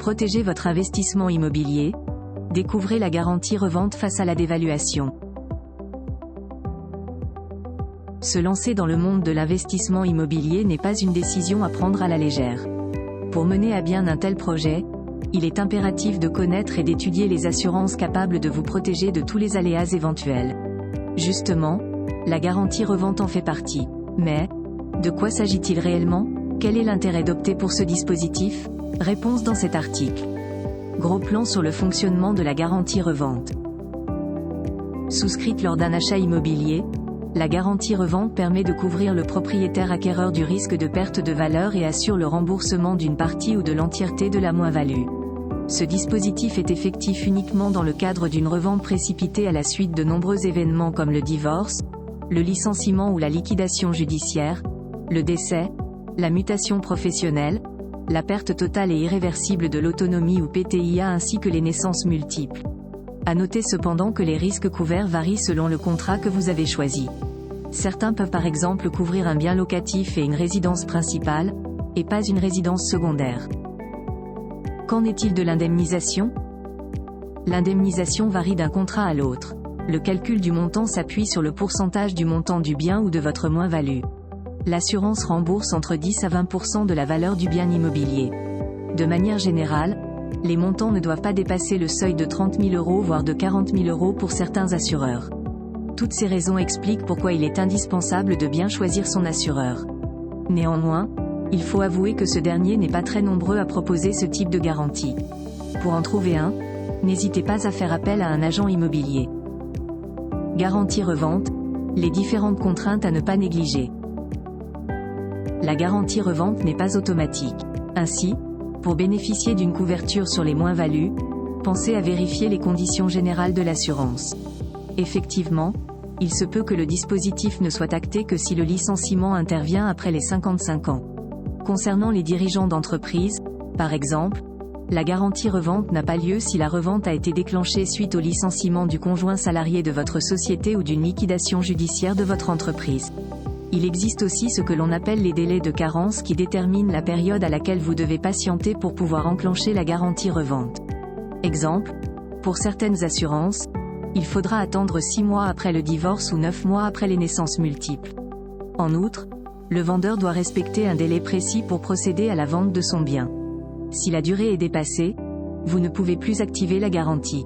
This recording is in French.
protéger votre investissement immobilier, découvrez la garantie revente face à la dévaluation. Se lancer dans le monde de l'investissement immobilier n'est pas une décision à prendre à la légère. Pour mener à bien un tel projet, il est impératif de connaître et d'étudier les assurances capables de vous protéger de tous les aléas éventuels. Justement, la garantie revente en fait partie. Mais, de quoi s'agit-il réellement? Quel est l'intérêt d'opter pour ce dispositif? Réponse dans cet article. Gros plan sur le fonctionnement de la garantie revente. Souscrite lors d'un achat immobilier, la garantie revente permet de couvrir le propriétaire acquéreur du risque de perte de valeur et assure le remboursement d'une partie ou de l'entièreté de la moins-value. Ce dispositif est effectif uniquement dans le cadre d'une revente précipitée à la suite de nombreux événements comme le divorce, le licenciement ou la liquidation judiciaire, le décès, la mutation professionnelle, la perte totale et irréversible de l'autonomie ou PTIA ainsi que les naissances multiples. À noter cependant que les risques couverts varient selon le contrat que vous avez choisi. Certains peuvent par exemple couvrir un bien locatif et une résidence principale, et pas une résidence secondaire. Qu'en est-il de l'indemnisation? L'indemnisation varie d'un contrat à l'autre. Le calcul du montant s'appuie sur le pourcentage du montant du bien ou de votre moins-value. L'assurance rembourse entre 10 à 20% de la valeur du bien immobilier. De manière générale, les montants ne doivent pas dépasser le seuil de 30 000 € voire de 40 000 € pour certains assureurs. Toutes ces raisons expliquent pourquoi il est indispensable de bien choisir son assureur. Néanmoins, il faut avouer que ce dernier n'est pas très nombreux à proposer ce type de garantie. Pour en trouver un, n'hésitez pas à faire appel à un agent immobilier. Garantie revente, les différentes contraintes à ne pas négliger. La garantie revente n'est pas automatique. Ainsi, pour bénéficier d'une couverture sur les moins-values, pensez à vérifier les conditions générales de l'assurance. Effectivement, il se peut que le dispositif ne soit acté que si le licenciement intervient après les 55 ans. Concernant les dirigeants d'entreprise, par exemple, la garantie revente n'a pas lieu si la revente a été déclenchée suite au licenciement du conjoint salarié de votre société ou d'une liquidation judiciaire de votre entreprise. Il existe aussi ce que l'on appelle les délais de carence qui déterminent la période à laquelle vous devez patienter pour pouvoir enclencher la garantie revente. Exemple, pour certaines assurances, il faudra attendre 6 mois après le divorce ou 9 mois après les naissances multiples. En outre, le vendeur doit respecter un délai précis pour procéder à la vente de son bien. Si la durée est dépassée, vous ne pouvez plus activer la garantie.